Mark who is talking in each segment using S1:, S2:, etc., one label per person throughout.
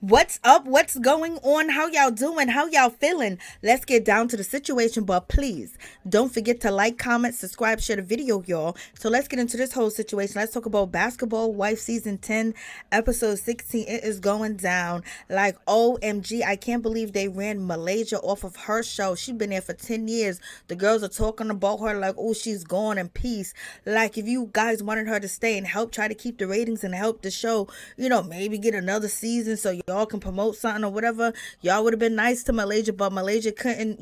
S1: What's up? What's going on? How y'all doing? How y'all feeling? Let's get down to the situation, but please don't forget to like, comment, subscribe, share the video, y'all. So let's get into this whole situation. Let's talk about Basketball Wife Season 10, Episode 16. It is going down like OMG. I can't believe they ran Malaysia off of her show. She's been there for 10 years. The girls are talking about her like, oh, she's gone in peace. Like, if you guys wanted her to stay and help try to keep the ratings and help the show, maybe get another season so y'all can promote something or whatever. Y'all would have been nice to Malaysia, but Malaysia couldn't,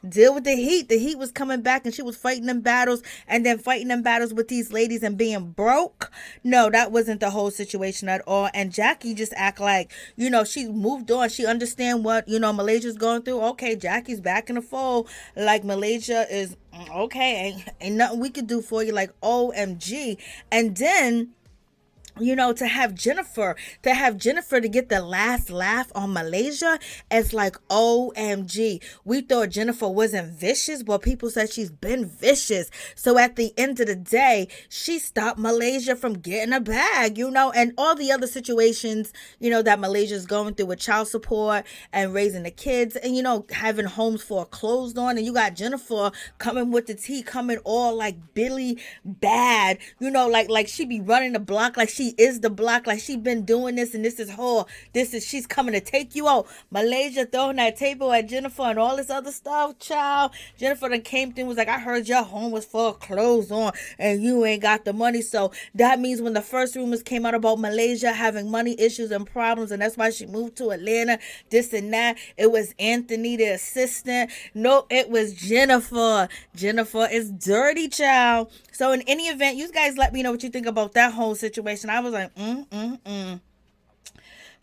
S1: deal with the heat. The heat was coming back and she was fighting them battles and then fighting them battles with these ladies and being broke. No, that wasn't the whole situation at all. And Jackie just act like, she moved on. She understand what, Malaysia's going through. Okay, Jackie's back in the fold. Like Malaysia is okay. Ain't nothing we could do for you. Like OMG. And then to have Jennifer to get the last laugh on Malaysia, it's like OMG. We thought Jennifer wasn't vicious, but people said she's been vicious. So at the end of the day, she stopped Malaysia from getting a bag, and all the other situations, that Malaysia's going through with child support and raising the kids and, having homes foreclosed on. And you got Jennifer coming with the tea, coming all like Billy bad, like she be running the block like she is the block, like she been doing this and this is her. She's coming to take you out. Malaysia throwing that table at Jennifer and all this other stuff, child. Jennifer then came through and was like, I heard your home was foreclosed on and you ain't got the money. So that means when the first rumors came out about Malaysia having money issues and problems, and that's why she moved to Atlanta, this and that, it was Anthony, the assistant. No, it was Jennifer. Jennifer is dirty, child. So in any event, you guys let me know what you think about that whole situation. I was like,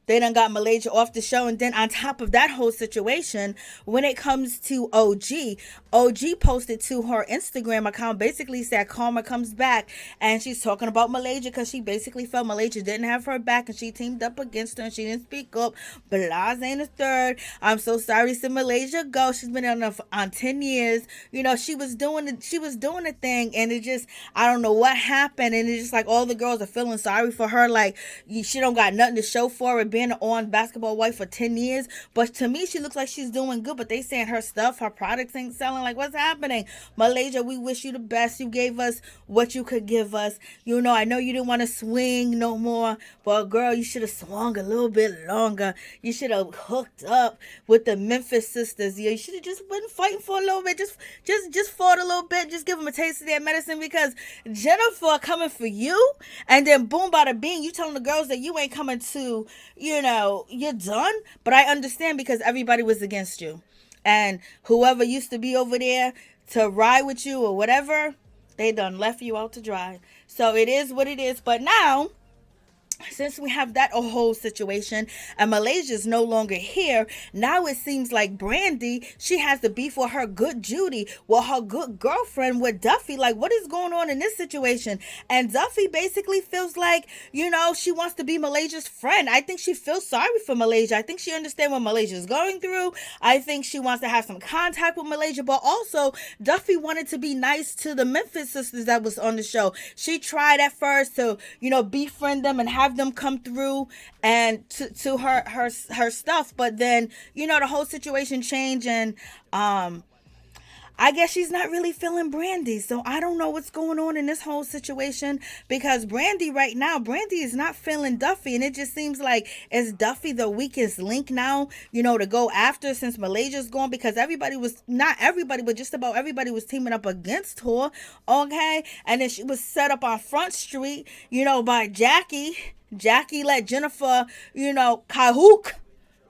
S1: they done got Malaysia off the show. And then on top of that whole situation, when it comes to OG posted to her Instagram account, basically said karma comes back. And she's talking about Malaysia because she basically felt Malaysia didn't have her back and she teamed up against her and she didn't speak up. Blase ain't a third. I'm so sorry to Malaysia go. She's been on 10 years. She was doing a thing, and it just, I don't know what happened. And it's just like all the girls are feeling sorry for her. Like, she don't got nothing to show for it being on Basketball Wife for 10 years. But to me, she looks like she's doing good. But they saying her stuff, her products ain't selling. Like, what's happening? Malaysia, we wish you the best. You gave us what you could give us. I know you didn't want to swing no more. But girl, you should have swung a little bit longer. You should have hooked up with the Memphis sisters. You should have just been fighting for a little bit. Just fought a little bit. Just give them a taste of their medicine, because Jennifer coming for you, and then boom, bada bing, you telling the girls that you ain't coming to, you're done. But I understand, because everybody was against you. And whoever used to be over there to ride with you or whatever, they done left you out to dry. So it is what it is. But now, since we have that whole situation and Malaysia's no longer here, now it seems like Brandi, she has to beef with her good Judy, with her good girlfriend, with Duffy. Like, what is going on in this situation? And Duffy basically feels like, she wants to be Malaysia's friend. I think she feels sorry for Malaysia. I think she understands what Malaysia is going through. I think she wants to have some contact with Malaysia, but also Duffy wanted to be nice to the Memphis sisters that was on the show. She tried at first to, befriend them and have them come through and to her stuff, but then the whole situation changed, and I guess she's not really feeling Brandi. So I don't know what's going on in this whole situation, because Brandi is not feeling Duffy. And it just seems like, is Duffy the weakest link now, to go after, since Malaysia's gone? Because not everybody, but just about everybody was teaming up against her. Okay. And then she was set up on Front Street, by Jackie. Jackie let Jennifer, Kahook,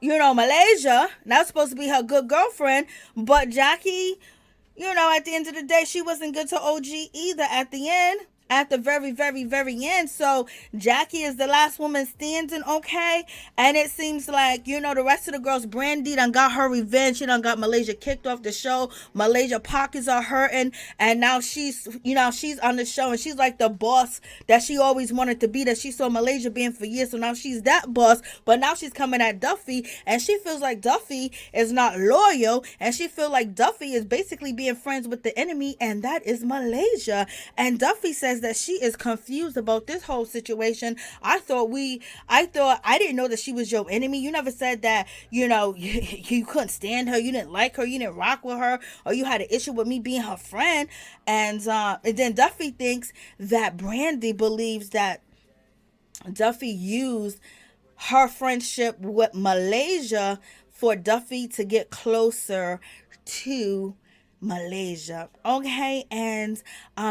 S1: Malaysia. That's supposed to be her good girlfriend. But Jackie, at the end of the day, she wasn't good to OG either at the end. At the very, very, very end. So Jackie is the last woman standing, okay? And it seems like, the rest of the girls, Brandi done got her revenge. She done got Malaysia kicked off the show. Malaysia pockets are hurting. And now she's on the show, and she's like the boss that she always wanted to be, that she saw Malaysia being for years. So now she's that boss. But now she's coming at Duffy, and she feels like Duffy is not loyal. And she feels like Duffy is basically being friends with the enemy, and that is Malaysia. And Duffy says that she is confused about this whole situation. I didn't know that she was your enemy. You never said that, you couldn't stand her, you didn't like her, you didn't rock with her, or you had an issue with me being her friend. And then Duffy thinks that Brandi believes that Duffy used her friendship with Malaysia for Duffy to get closer to Malaysia. Okay. And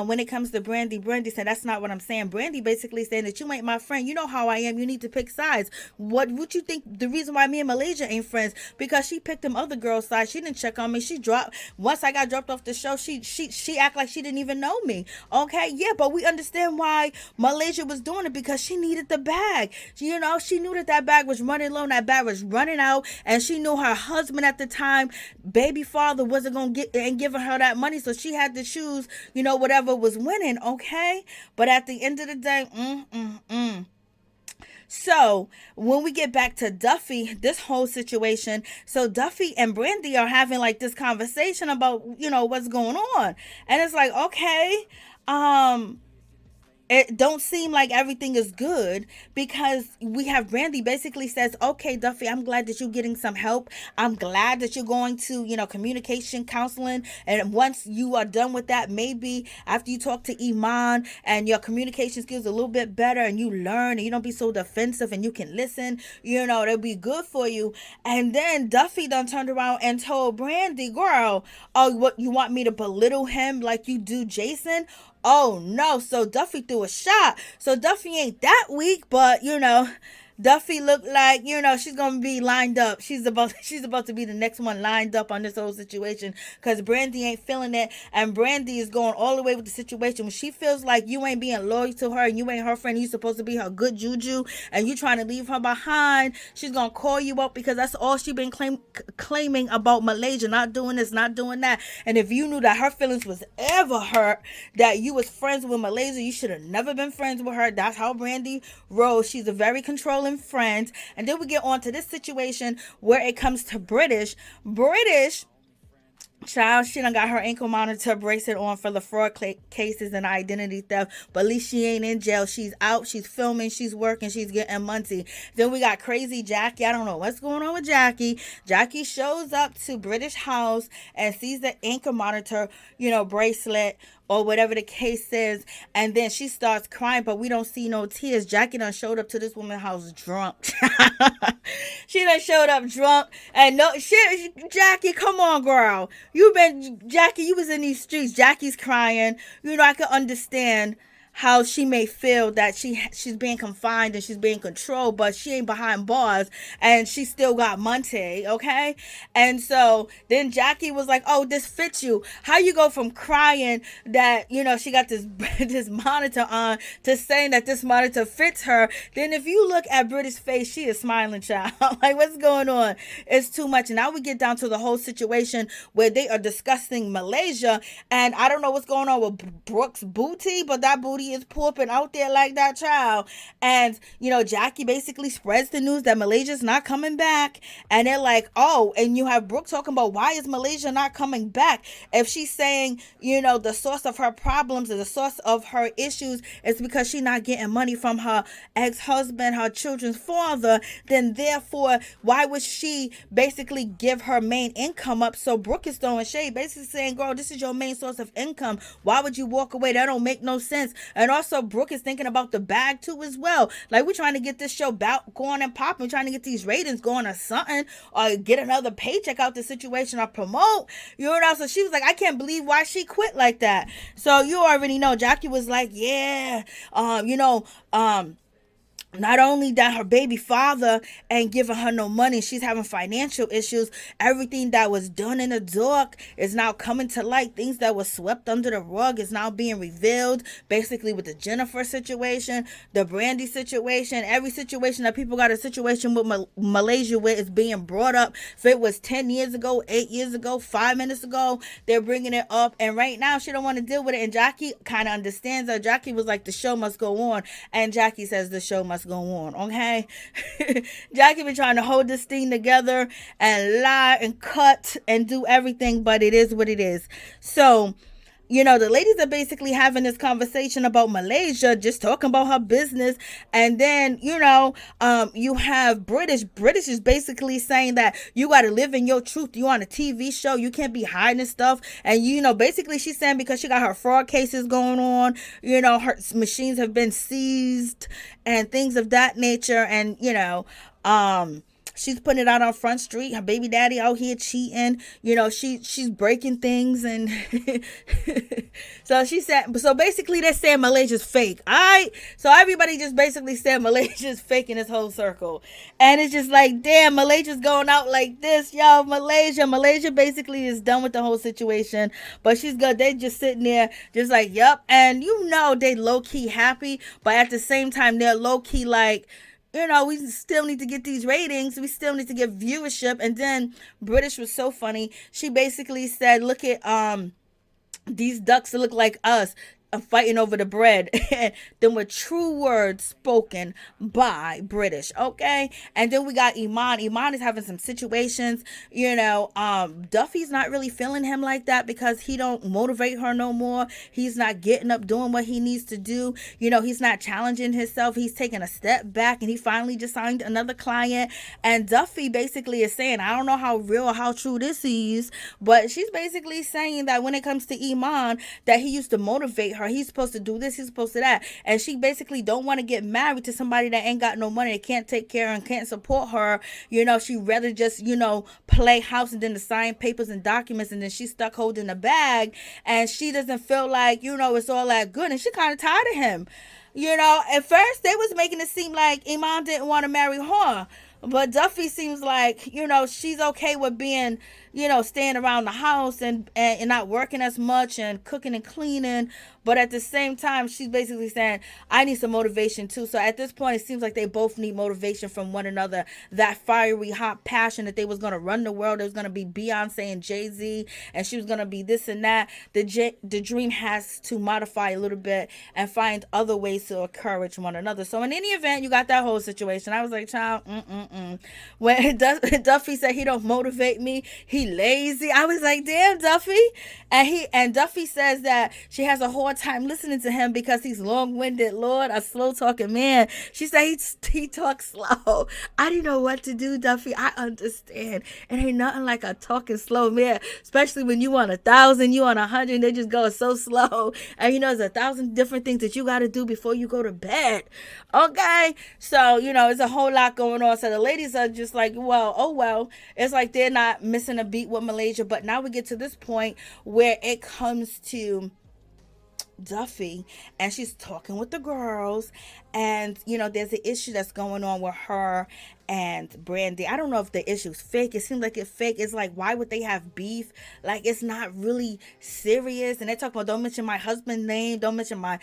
S1: when it comes to Brandi said, that's not what I'm saying. Brandi basically saying that you ain't my friend. You know how I am. You need to pick sides. What would you think the reason why me and Malaysia ain't friends? Because she picked them other girls' side. She didn't check on me. She dropped, once I got dropped off the show, she act like she didn't even know me. Okay. Yeah, but we understand why Malaysia was doing it, because she needed the bag. She knew that bag was running low, and that bag was running out, and she knew her husband at the time, baby father, wasn't gonna get and giving her that money, so she had to choose, whatever was winning. Okay. But at the end of the day, So when we get back to Duffy, this whole situation, so Duffy and Brandi are having like this conversation about, what's going on. And it's like, okay, it don't seem like everything is good, because we have Brandi basically says, okay, Duffy, I'm glad that you're getting some help. I'm glad that you're going to, communication counseling. And once you are done with that, maybe after you talk to Iman and your communication skills are a little bit better, and you learn and you don't be so defensive and you can listen, it'll be good for you. And then Duffy done turned around and told Brandi, girl, oh, what, you want me to belittle him like you do Jason? Oh no. So Duffy threw a shot. So Duffy ain't that weak, but Duffy looked like, she's gonna be lined up. She's about to be the next one lined up on this whole situation, because Brandi ain't feeling it, and Brandi is going all the way with the situation. When she feels like you ain't being loyal to her and you ain't her friend, you supposed to be her good juju, and you trying to leave her behind, she's gonna call you up, because that's all she been claiming about Malaysia, not doing this, not doing that. And if you knew that her feelings was ever hurt, that you was friends with Malaysia, you should have never been friends with her. That's how Brandi rolls. She's a very controlling friend. And then we get on to this situation where it comes to British child. She done got her ankle monitor bracelet on for the fraud cases and identity theft, but at least she ain't in jail. She's out, she's filming, she's working, she's getting money. Then we got crazy Jackie. I don't know what's going on with Jackie. Jackie shows up to British house and sees the ankle monitor, bracelet, or whatever the case is, and then she starts crying, but we don't see no tears. Jackie done showed up to this woman's house drunk. She done showed up drunk, and no shit. Jackie, come on, girl. Jackie, you was in these streets. Jackie's crying. I could understand how she may feel that she's being confined and she's being controlled, but she ain't behind bars and she still got Monte, okay? And so then Jackie was like, oh, this fits you. How you go from crying that, she got this this monitor on, to saying that this monitor fits her? Then if you look at Brittany's face, she is smiling, child. Like, what's going on? It's too much. And now we get down to the whole situation where they are discussing Malaysia, and I don't know what's going on with Brooke's booty, but that booty is popping out there like that, child. And Jackie basically spreads the news that Malaysia's not coming back, and they're like, oh, and you have Brooke talking about, why is Malaysia not coming back? If she's saying, the source of her problems or the source of her issues is because she's not getting money from her ex-husband, her children's father, then therefore why would she basically give her main income up? So Brooke is throwing shade, basically saying, girl, this is your main source of income. Why would you walk away? That don't make no sense. And also Brooke is thinking about the bag too as well. Like, we're trying to get this show going and popping, trying to get these ratings going or something, or get another paycheck out the situation or promote. So she was like, I can't believe why she quit like that. So you already know Jackie was like, yeah, not only that her baby father ain't giving her no money, she's having financial issues. Everything that was done in the dark is now coming to light. Things that were swept under the rug is now being revealed, basically with the Jennifer situation, the Brandi situation, every situation that people got a situation with Malaysia with is being brought up. If it was 10 years ago, 8 years ago, 5 minutes ago, they're bringing it up. And right now she don't want to deal with it. And Jackie kind of understands her. Jackie was like, the show must go on. And Jackie says the show must go on, okay? Jackie been trying to hold this thing together and lie and cut and do everything, but it is what it is. So the ladies are basically having this conversation about Malaysia, just talking about her business. And then, you have British is basically saying that you got to live in your truth. You on a TV show, you can't be hiding stuff. And, basically she's saying because she got her fraud cases going on, her machines have been seized and things of that nature. And, she's putting it out on Front Street. Her baby daddy out here cheating. She's breaking things. And so basically they're saying Malaysia's fake. So everybody just basically said Malaysia's fake in this whole circle. And it's just like, damn, Malaysia's going out like this. Yo, Malaysia basically is done with the whole situation. But she's good. They just sitting there just like, yup. And they low-key happy. But at the same time, they're low-key like, we still need to get these ratings. We still need to get viewership. And then British was so funny. She basically said, look at these ducks that look like us fighting over the bread. And then with true words spoken by British. Okay. And then we got Iman is having some situations. Duffy's not really feeling him like that because he don't motivate her no more. He's not getting up doing what he needs to do. He's not challenging himself. He's taking a step back, and he finally just signed another client. And Duffy basically is saying, I don't know how real or how true this is, but she's basically saying that when it comes to Iman, that he used to motivate her. He's supposed to do this, he's supposed to that. And she basically don't want to get married to somebody that ain't got no money, that can't take care and can't support her. She rather just, play house and then to sign papers and documents, and then she's stuck holding a bag, and she doesn't feel like, it's all that good, and she kind of tired of him. At first they was making it seem like Iman didn't want to marry her. But Duffy seems like, she's okay with being, staying around the house and not working as much and cooking and cleaning. But at the same time, she's basically saying, I need some motivation too. So at this point, it seems like they both need motivation from one another. That fiery, hot passion that they was going to run the world. There was going to be Beyonce and Jay-Z, and she was going to be this and that. The dream has to modify a little bit and find other ways to encourage one another. So in any event, you got that whole situation. I was like, child, When Duffy said he don't motivate me, he lazy. I was like, damn, Duffy. And Duffy says that she has a hard time listening to him because he's long-winded. Lord, a slow-talking man. She said he talks slow. I didn't know what to do, Duffy. I understand. It ain't nothing like a talking slow man, especially when you on 1,000, you on 100, they just go so slow. And there's 1,000 different things that you got to do before you go to bed. Okay? So, it's a whole lot going on. So the ladies are just like, well. It's like they're not missing a beat with Malaysia. But now we get to this point where it comes to Duffy, and she's talking with the girls, and there's an issue that's going on with her and Brandi. I don't know if the issue's fake. It seems like it's fake. It's like, why would they have beef? Like, it's not really serious. And they talk about, don't mention my husband's name, don't mention my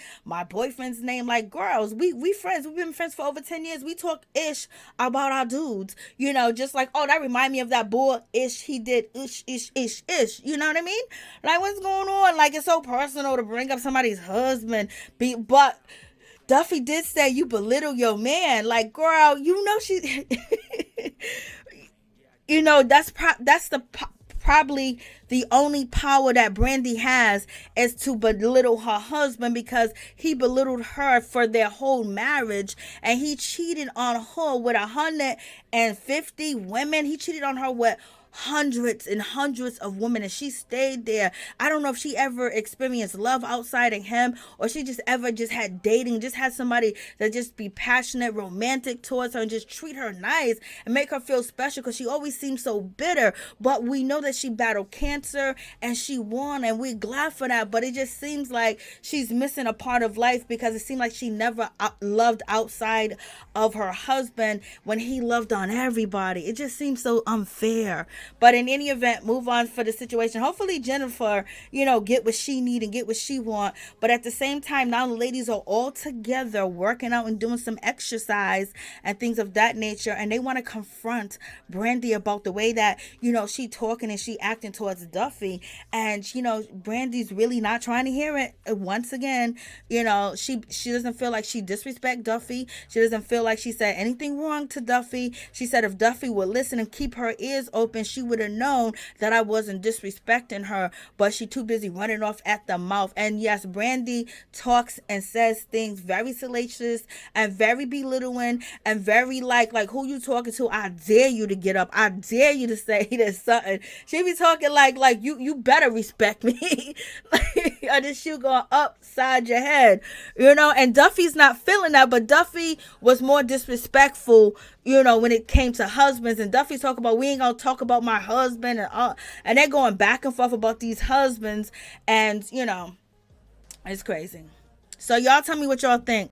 S1: boyfriend's name. Like, girls, we friends. We've been friends for over 10 years. We talk ish about our dudes. Just like, oh, that remind me of that boy ish he did ish. You know what I mean? Like, what's going on? Like, it's so personal to bring up somebody's husband. But Duffy did say you belittle your man. Like, girl, she probably the only power that Brandi has is to belittle her husband, because he belittled her for their whole marriage, and he cheated on her with 150 women. He cheated on her with hundreds and hundreds of women, and she stayed there. I don't know if she ever experienced love outside of him, or she just ever just had dating, just had somebody that just be passionate, romantic towards her, and just treat her nice and make her feel special, because she always seems so bitter. But we know that she battled cancer and she won, and we're glad for that. But it just seems like she's missing a part of life, because it seemed like she never loved outside of her husband when he loved on everybody. It just seems so unfair. But in any event, move on for the situation. Hopefully Jennifer, get what she need and get what she want. But at the same time, now the ladies are all together working out and doing some exercise and things of that nature. And they want to confront Brandi about the way that, she talking and she acting towards with Duffy. And, Brandy's really not trying to hear it. Once again, she doesn't feel like she disrespect Duffy. She doesn't feel like she said anything wrong to Duffy. She said if Duffy would listen and keep her ears open, she would have known that I wasn't disrespecting her, but she too busy running off at the mouth. And yes, Brandy talks and says things very salacious and very belittling and very like who you talking to? I dare you to get up. I dare you to say there's something. She be talking like you better respect me. Or this shoe going upside your head, and Duffy's not feeling that, but Duffy was more disrespectful, when it came to husbands. And Duffy talk about, we ain't gonna talk about my husband, and they're going back and forth about these husbands, and it's crazy. So y'all tell me what y'all think.